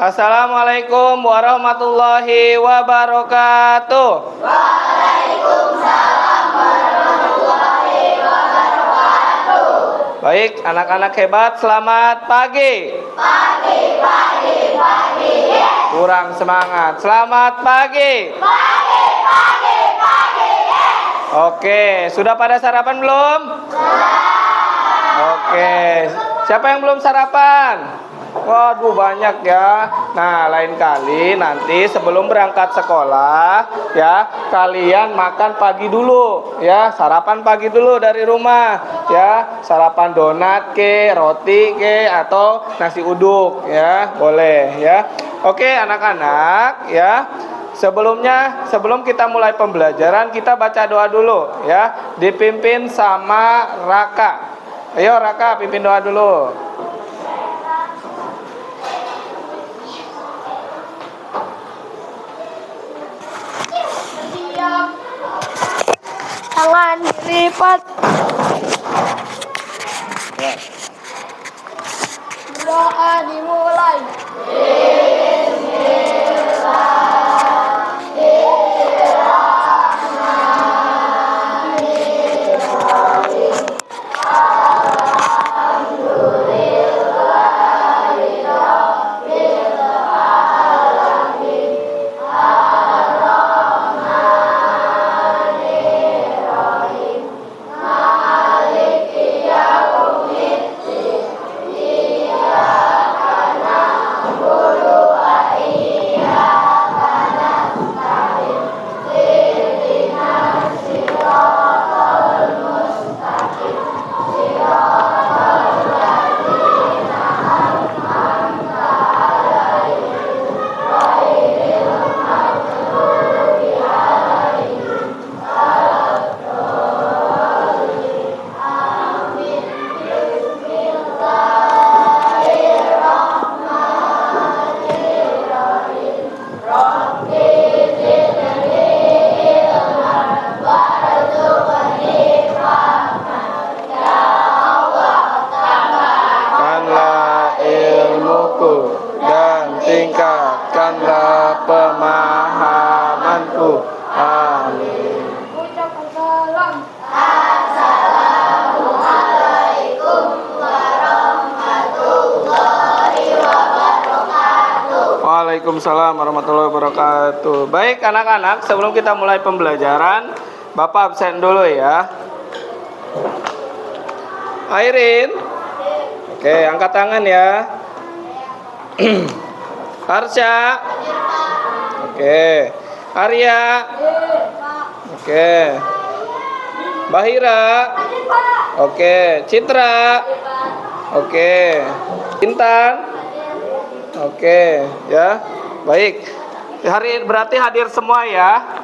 Assalamualaikum warahmatullahi wabarakatuh. Waalaikumsalam warahmatullahi wabarakatuh. Baik, anak-anak hebat, selamat pagi. Pagi. Yes. Kurang semangat. Selamat pagi. Pagi. Yes. Oke, sudah pada sarapan belum? Oke, siapa yang belum sarapan? Waduh, banyak ya. Nah, lain kali nanti sebelum berangkat sekolah ya, kalian makan pagi dulu ya, sarapan pagi dulu dari rumah ya. Sarapan donat ke, roti ke, atau nasi uduk ya, boleh ya. Oke, anak-anak ya. Sebelum kita mulai pembelajaran, kita baca doa dulu ya, dipimpin sama Raka. Ayo Raka, pimpin doa dulu. Tangan dilipat. Doa dimulai. Dan tingkatkanlah pemahamanku. Amin. Ucapkan salam. Assalamualaikum warahmatullahi wabarakatuh. Waalaikumsalam warahmatullahi wabarakatuh. Baik anak-anak, sebelum kita mulai pembelajaran, Bapak absen dulu ya. Airin. Oke, angkat tangan ya. Harsha. Oke. Arya. Oke. Bahira. Oke. Citra. Oke. Intan. Oke, ya. Baik. Hari berarti hadir semua ya.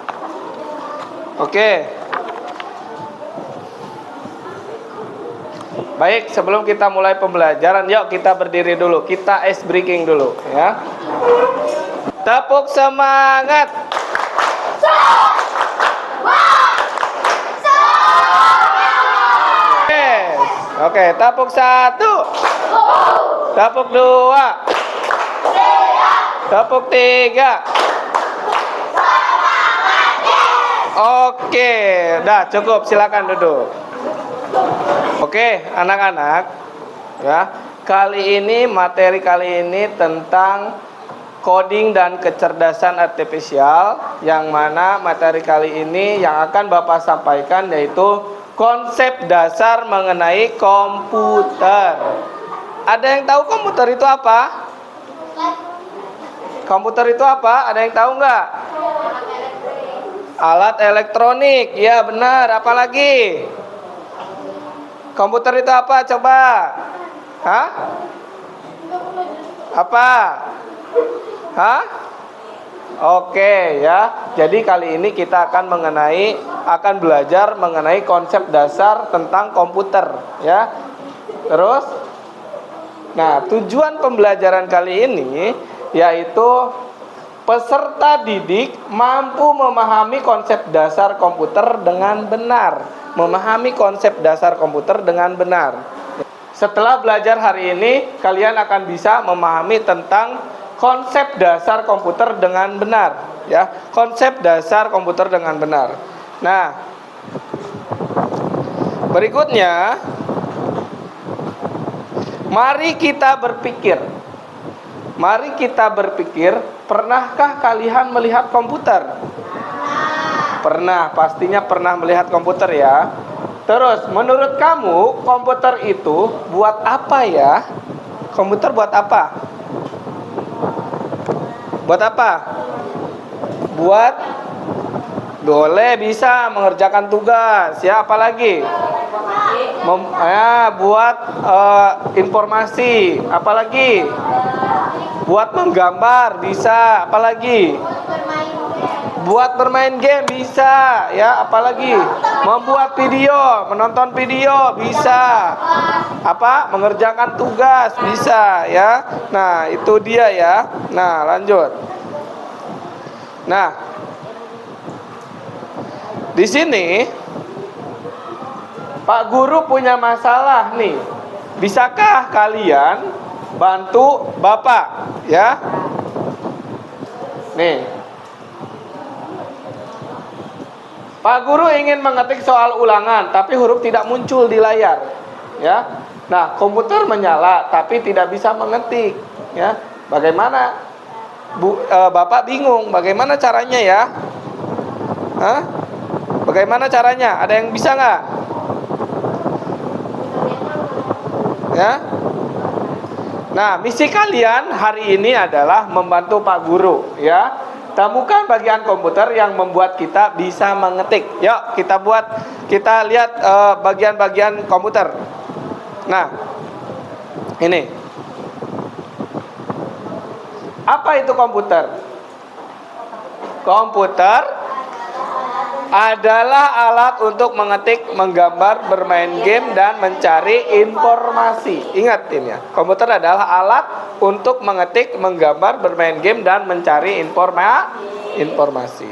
Oke. Baik, sebelum kita mulai pembelajaran, yuk kita berdiri dulu. Kita ice breaking dulu, ya. Tepuk semangat. Oke, tepuk satu. Tepuk dua. Tepuk tiga. Oke, dah cukup, silakan duduk. Oke, anak-anak, ya. Materi kali ini tentang coding dan kecerdasan artifisial, yang mana materi kali ini yang akan Bapak sampaikan yaitu konsep dasar mengenai komputer. Ada yang tahu komputer itu apa? Komputer itu apa? Ada yang tahu nggak? Alat elektronik. Ya benar. Apalagi? Komputer itu apa? Coba. Hah? Apa? Hah? Oke ya. Jadi kali ini kita akan belajar mengenai konsep dasar tentang komputer ya. Terus, nah tujuan pembelajaran kali ini yaitu peserta didik mampu memahami konsep dasar komputer dengan benar. Memahami konsep dasar komputer dengan benar. Setelah belajar hari ini, kalian akan bisa memahami tentang konsep dasar komputer dengan benar, ya. Konsep dasar komputer dengan benar. Nah, berikutnya mari kita berpikir. Mari kita berpikir, pernahkah kalian melihat komputer? Pernah, pastinya pernah melihat komputer ya. Terus, menurut kamu komputer itu buat apa ya? Komputer buat apa? Buat apa? Buat boleh bisa mengerjakan tugas ya, apalagi buat informasi, apalagi buat menggambar bisa, apalagi buat bermain game bisa ya, apalagi membuat video, menonton video bisa, apa mengerjakan tugas bisa ya. Nah itu dia ya. Nah lanjut. Nah di sini Pak Guru punya masalah nih. Bisakah kalian bantu Bapak ya? Nih. Pak Guru ingin mengetik soal ulangan tapi huruf tidak muncul di layar ya. Nah, komputer menyala tapi tidak bisa mengetik ya. Bagaimana? Bapak bingung bagaimana caranya ya? Hah? Bagaimana caranya? Ada yang bisa nggak? Ya. Nah, misi kalian hari ini adalah membantu Pak Guru ya. Temukan bagian komputer yang membuat kita bisa mengetik. Yuk, kita lihat bagian-bagian komputer. Nah, ini. Apa itu komputer? Komputer adalah alat untuk mengetik, menggambar, bermain game, dan mencari informasi. Ingat ini ya, komputer adalah alat untuk mengetik, menggambar, bermain game, dan mencari informasi.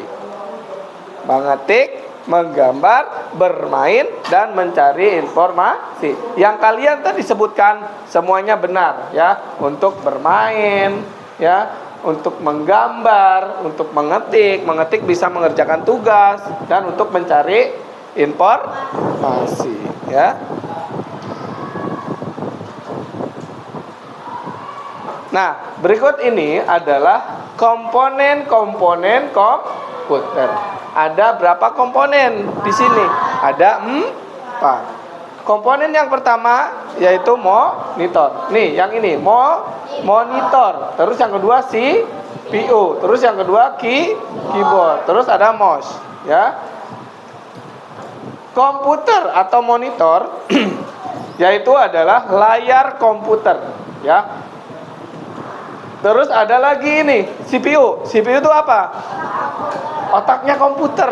Mengetik, menggambar, bermain, dan mencari informasi. Yang kalian tadi sebutkan semuanya benar ya. Untuk bermain ya, untuk menggambar, untuk mengetik bisa mengerjakan tugas, dan untuk mencari informasi ya. Nah, berikut ini adalah komponen-komponen komputer. Ada berapa komponen di sini? Ada 4. Komponen yang pertama yaitu monitor. Nih, yang ini monitor. Terus yang kedua CPU. Terus yang kedua keyboard. Terus ada mouse, ya. Komputer atau monitor yaitu adalah layar komputer, ya. Terus ada lagi ini CPU. CPU itu apa? Otaknya komputer.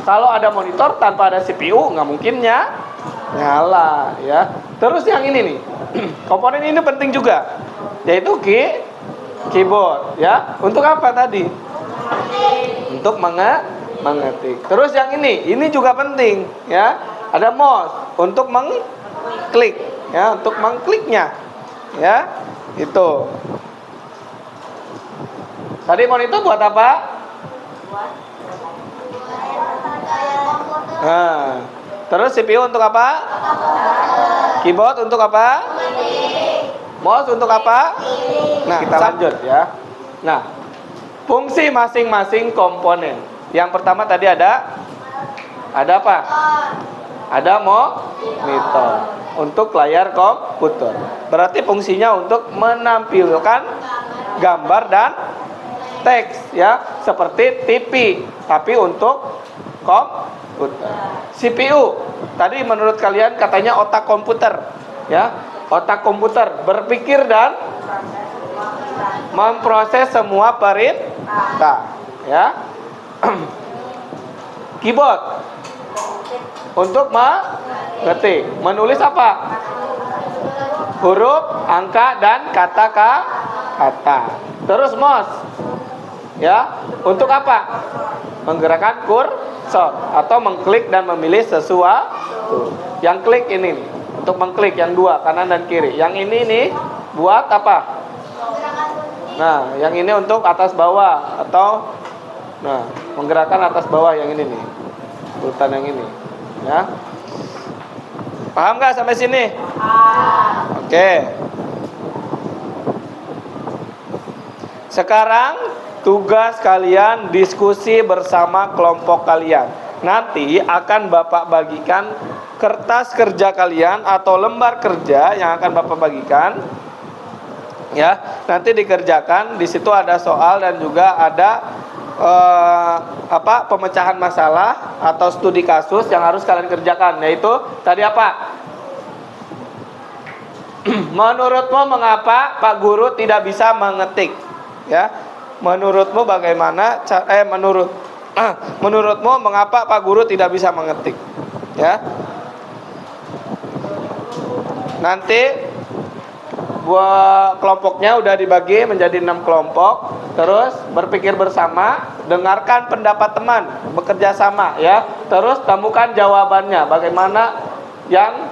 Kalau ada monitor tanpa ada CPU nggak mungkin nyala, ya. Terus yang ini nih, komponen ini penting juga, yaitu keyboard, ya. Untuk apa tadi? Untuk mengetik. Terus yang ini juga penting, ya. Ada mouse untuk mengklik, ya, untuk mengkliknya, ya. Itu. Tadi monitor buat apa? Nah, terus CPU untuk apa? Keyboard untuk apa? Mouse untuk apa? Nah, kita lanjut ya. Nah, fungsi masing-masing komponen. Yang pertama tadi ada apa? Ada monitor untuk layar komputer. Berarti fungsinya untuk menampilkan gambar dan teks, ya, seperti TV, tapi untuk komputer. CPU tadi menurut kalian katanya otak komputer, ya. Otak komputer berpikir dan memproses semua perintah, ya. Keyboard untuk mengetik, menulis apa? Huruf, angka, dan kata-kata. Terus mouse, ya, untuk apa? Menggerakkan kursor atau mengklik dan memilih sesuatu. Yang klik ini nih, untuk mengklik yang dua, kanan dan kiri. Yang ini nih buat apa? Nah, yang ini untuk atas bawah atau nah, menggerakkan atas bawah yang ini nih. Urutan yang ini, ya. Paham nggak sampai sini? Oke. Sekarang tugas kalian diskusi bersama kelompok kalian. Nanti akan Bapak bagikan kertas kerja kalian atau lembar kerja yang akan Bapak bagikan. Ya, nanti dikerjakan. Di situ ada soal dan juga ada pemecahan masalah atau studi kasus yang harus kalian kerjakan. Yaitu tadi apa? Menurutmu mengapa Pak Guru tidak bisa mengetik? Ya, menurutmu bagaimana? Menurutmu mengapa Pak Guru tidak bisa mengetik? Ya, nanti buat kelompoknya udah dibagi menjadi 6 kelompok. Terus berpikir bersama, dengarkan pendapat teman, bekerja sama, ya. Terus temukan jawabannya, bagaimana yang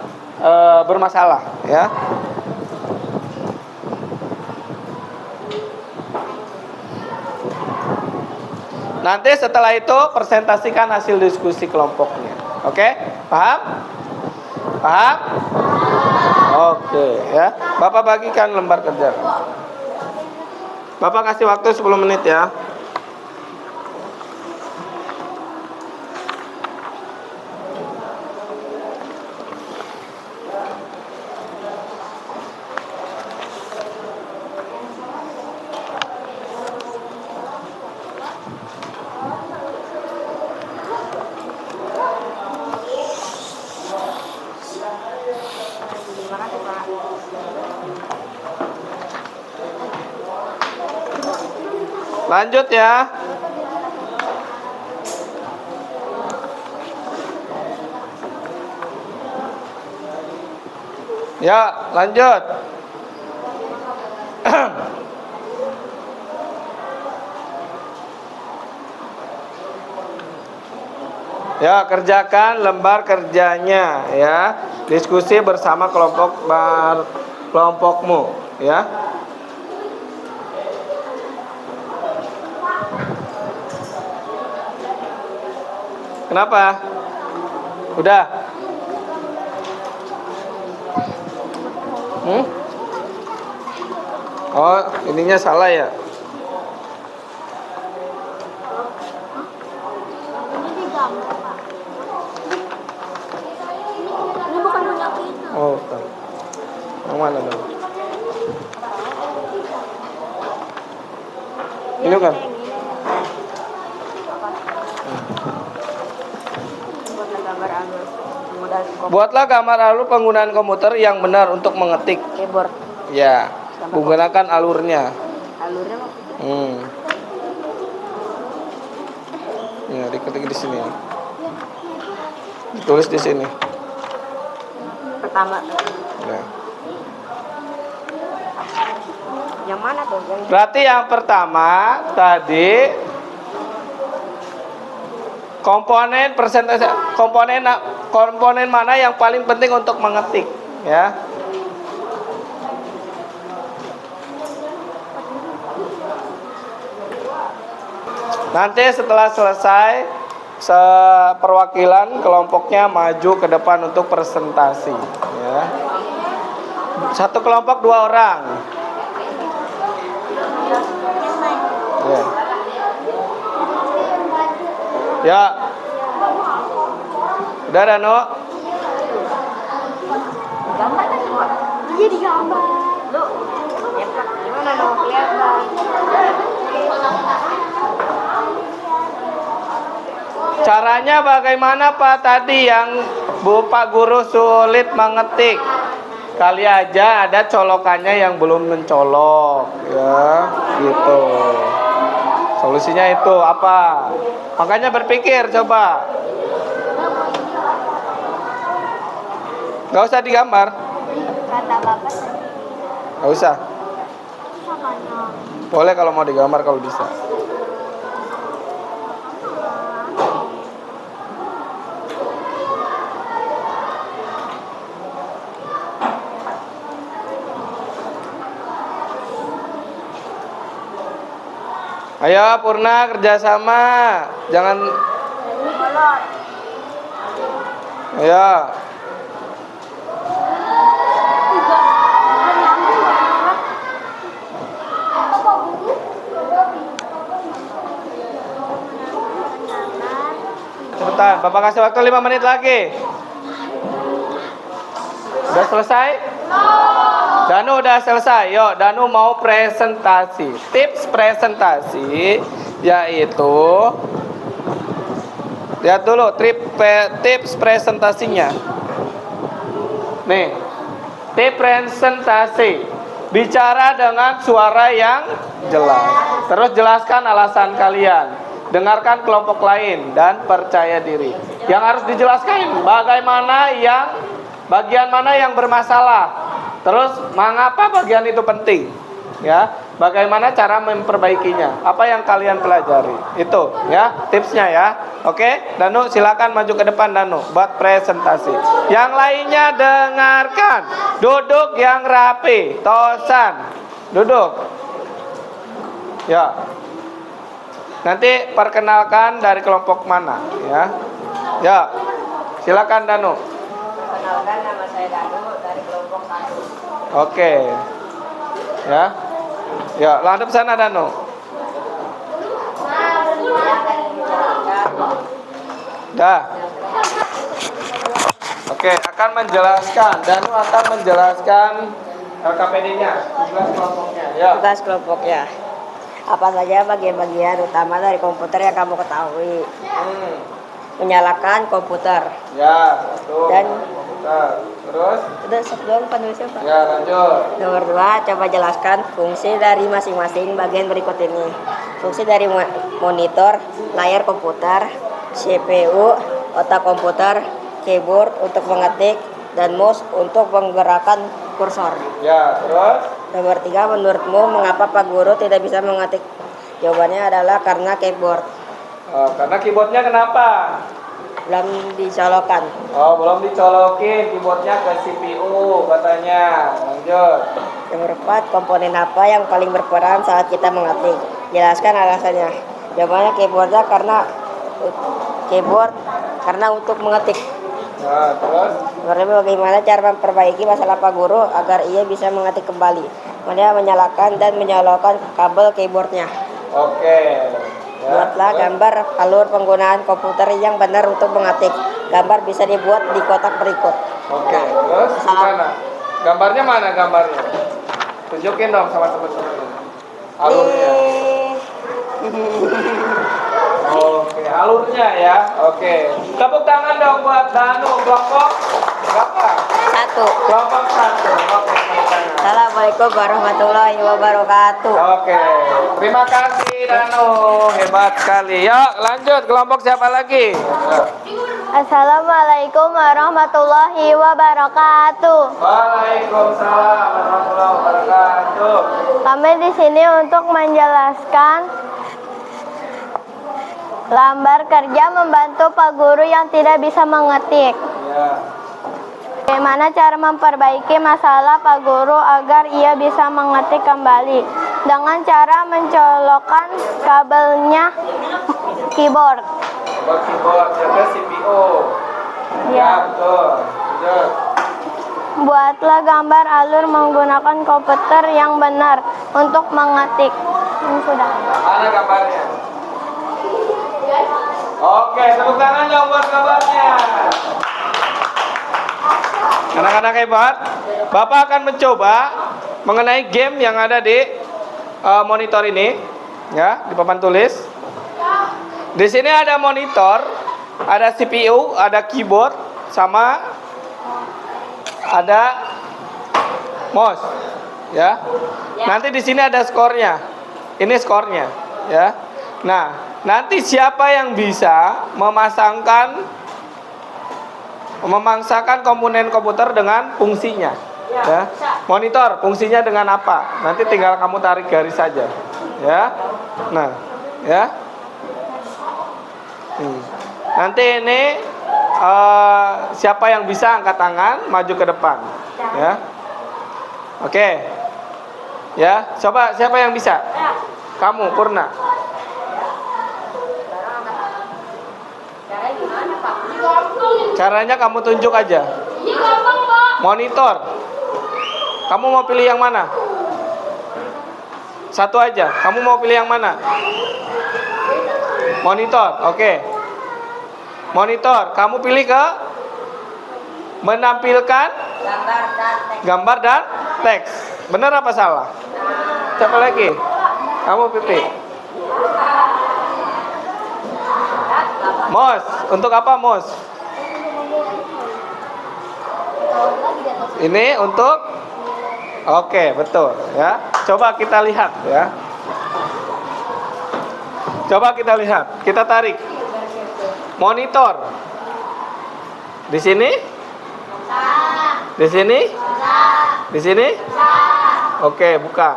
bermasalah, ya. Nanti setelah itu presentasikan hasil diskusi kelompoknya. Oke? Paham? Paham? Oke, ya. Bapak bagikan lembar kerja. Bapak kasih waktu 10 menit ya. Lanjut ya. Ya, lanjut. Ya, kerjakan lembar kerjanya ya. Diskusi bersama kelompokmu ya. Kenapa? Udah? Oh, ininya salah ya? Ini bukan punya kita. Oh, bukan. Yang mana dong? Ini kan? Buatlah gambar alur penggunaan komputer yang benar untuk mengetik. Keyboard. Ya, menggunakan alurnya. Alurnya maksudnya? Ya, diketik di sini. Ditulis di sini. Pertama. Ya. Yang mana tuh? Berarti yang pertama tadi komponen persentase komponen mana yang paling penting untuk mengetik, ya. Nanti setelah selesai perwakilan kelompoknya maju ke depan untuk presentasi, ya. Satu kelompok 2 orang. Ya. Ya. Udah Dano? Gambar kan semua? Iya digambar. Lu, gimana no? Kelihatan. Caranya bagaimana Pak tadi yang Pak Guru sulit mengetik? Kali aja ada colokannya yang belum mencolok, ya, gitu. Solusinya itu apa? Makanya berpikir coba. Gak usah digambar. Kata bapak tadi. Gak usah. Makanya. Boleh kalau mau digambar kalau bisa. Ayo Purna kerjasama. Jangan. Ayo. Cepetan, Bapak kasih waktu 5 menit lagi. Udah selesai? Danu udah selesai. Yuk, Danu mau presentasi. Tips presentasi yaitu, lihat dulu tips presentasinya. Nih, tips presentasi. Bicara dengan suara yang jelas. Terus jelaskan alasan kalian. Dengarkan kelompok lain dan percaya diri. Yang harus dijelaskan bagian mana yang bermasalah. Terus mengapa bagian itu penting? Ya, bagaimana cara memperbaikinya? Apa yang kalian pelajari? Itu ya tipsnya ya. Oke, Danu silakan maju ke depan Danu buat presentasi. Yang lainnya dengarkan. Duduk yang rapi. Tosan. Duduk. Ya. Nanti perkenalkan dari kelompok mana ya. Ya. Silakan Danu. Kenalkan, nama saya Danu dari kelompok 1. Oke. Ya. Ya, landep sana Danu. Dah. Oke, akan menjelaskan. Danu akan menjelaskan LKPD-nya, tugas kelompoknya. Ya. Tugas kelompoknya. Apa saja bagian-bagian utama dari komputer yang kamu ketahui? Menyalakan komputer. Ya, betul. Dan komputer. Terus? udah sebelum penulisnya Pak. Ya, lanjut. Nomor 2, coba jelaskan fungsi dari masing-masing bagian berikut ini. Fungsi dari monitor, layar komputer, CPU, otak komputer, keyboard untuk mengetik, dan mouse untuk menggerakkan kursor. Ya, terus? Nomor 3, menurutmu mengapa Pak Guru tidak bisa mengetik? Jawabannya adalah karena keyboard Karena keyboardnya kenapa? belum dicolokkan. Oh, belum dicolokin keyboardnya ke CPU katanya. Lanjut. Nomor 4, komponen apa yang paling berperan saat kita mengetik? Jelaskan alasannya. Jawabannya keyboard karena untuk mengetik. Nah, terus? Nomor 5, bagaimana cara memperbaiki masalah Pak Guru agar ia bisa mengetik kembali? Kemudian menyalakan dan menyalakan kabel keyboardnya. Oke. Ya, Buatlah terus? gambar alur penggunaan komputer yang benar untuk mengetik. Gambar bisa dibuat di kotak berikut. Oke, terus gimana? Gambarnya mana gambarnya? Tunjukin dong sama teman-teman. Alurnya. Oke, alurnya ya. Oke. Tepuk tangan dong buat Danu kelompok berapa? 1. Kelompok 1. Oke, tepuk tangan. Assalamualaikum warahmatullahi wabarakatuh. Oke. Terima kasih Danu, hebat sekali. Yuk, lanjut kelompok siapa lagi? Ya. Assalamualaikum warahmatullahi wabarakatuh. Waalaikumsalam warahmatullahi wabarakatuh. Kami di sini untuk menjelaskan lambar kerja membantu Pak Guru yang tidak bisa mengetik. Ya. Bagaimana cara memperbaiki masalah Pak Guru agar ia bisa mengetik kembali? Dengan cara mencolokkan kabelnya keyboard. Buat keyboard ya ke CPU. Ya, betul. Lanjut. Buatlah gambar alur menggunakan komputer yang benar untuk mengetik. Ini sudah. Mana gambarnya? Oke, tepuk tangan dong buat gambarnya. Anak-anak hebat, Bapak akan mencoba mengenai game yang ada di monitor ini, ya, di papan tulis. Di sini ada monitor, ada CPU, ada keyboard, sama ada mouse, ya. Nanti di sini ada skornya. Ini skornya, ya. Nah, nanti siapa yang bisa memasangkan komponen komputer dengan fungsinya, ya. Monitor fungsinya dengan apa? Nanti tinggal kamu tarik garis saja, ya. Nah, ya. Nanti ini siapa yang bisa angkat tangan maju ke depan, ya. Oke, ya. Coba siapa yang bisa? Kamu, Purna. Caranya kamu tunjuk aja. Monitor. Kamu mau pilih yang mana? Satu aja. Kamu mau pilih yang mana? Monitor. Oke. Monitor. Kamu pilih ke menampilkan gambar dan teks. Benar apa salah? Siapa lagi? Kamu pilih. Mouse. Untuk apa mouse? Ini untuk. Oke, betul ya. Coba kita lihat ya. Coba kita lihat. Kita tarik. Monitor. Di sini? Di sini? Di sini? Oke, bukan.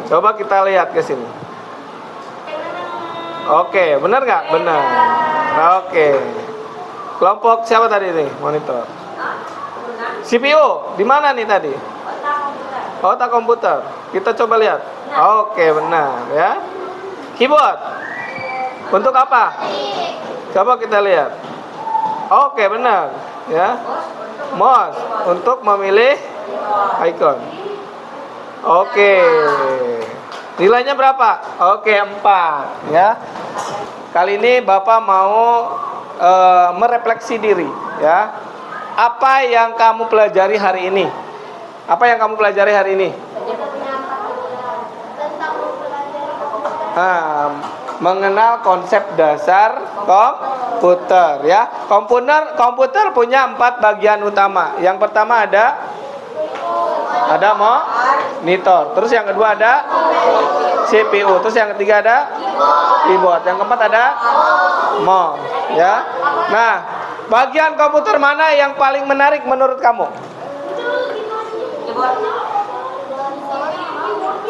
Coba kita lihat ke sini. Oke, benar nggak? Benar. Oke. Kelompok siapa tadi nih? Monitor. CPU di mana nih tadi? Otak komputer. Kita coba lihat. Oke, benar ya. Keyboard. Untuk apa? Coba kita lihat. Oke, benar ya. Mouse untuk memilih icon. Oke. Nilainya berapa? Oke, 4 ya. Kali ini Bapak mau merefleksi diri ya. Apa yang kamu pelajari hari ini? Apa yang kamu pelajari hari ini? Mengenal konsep dasar komputer ya. Komputer punya 4 bagian utama. Yang pertama ada monitor. Terus yang kedua ada CPU. Terus yang ketiga ada keyboard. Yang keempat ada mouse ya. Nah, bagian komputer mana yang paling menarik menurut kamu?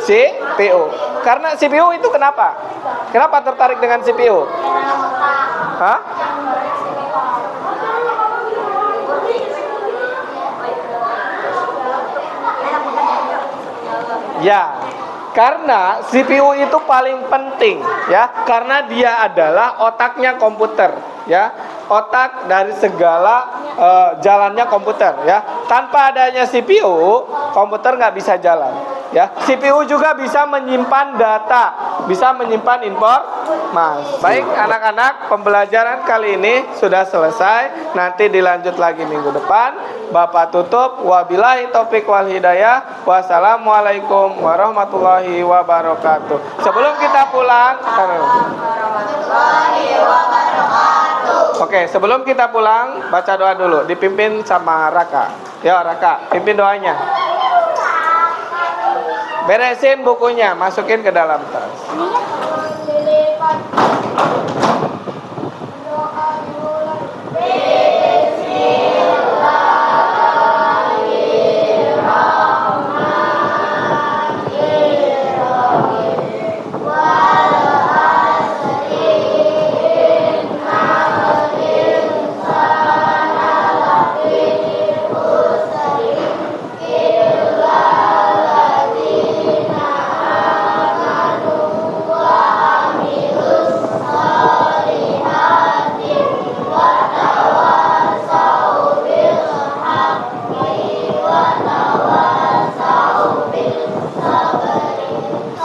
CPU. Karena CPU itu kenapa? Kenapa tertarik dengan CPU? Hah? Ya, karena CPU itu paling penting ya, karena dia adalah otaknya komputer ya, otak dari segala jalannya komputer ya. Tanpa adanya CPU, komputer nggak bisa jalan ya. CPU juga bisa menyimpan data, bisa menyimpan informasi. Baik anak-anak, pembelajaran kali ini sudah selesai. Nanti dilanjut lagi minggu depan. Bapak tutup. Wabillahi taufik wal hidayah. Wassalamualaikum warahmatullahi wabarakatuh. Sebelum kita pulang, oke, sebelum kita pulang, baca doa dulu. Dipimpin sama Raka. Ya, Raka, pimpin doanya. Beresin bukunya, masukin ke dalam tas.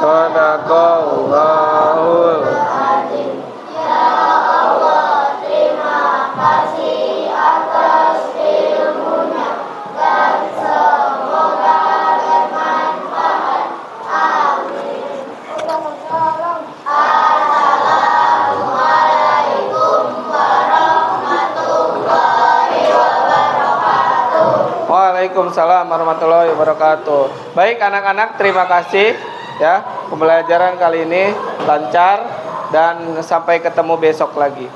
Sadaqallahul. Waalaikumsalam warahmatullahi wabarakatuh. Baik anak-anak, terima kasih ya. Pembelajaran kali ini lancar dan sampai ketemu besok lagi.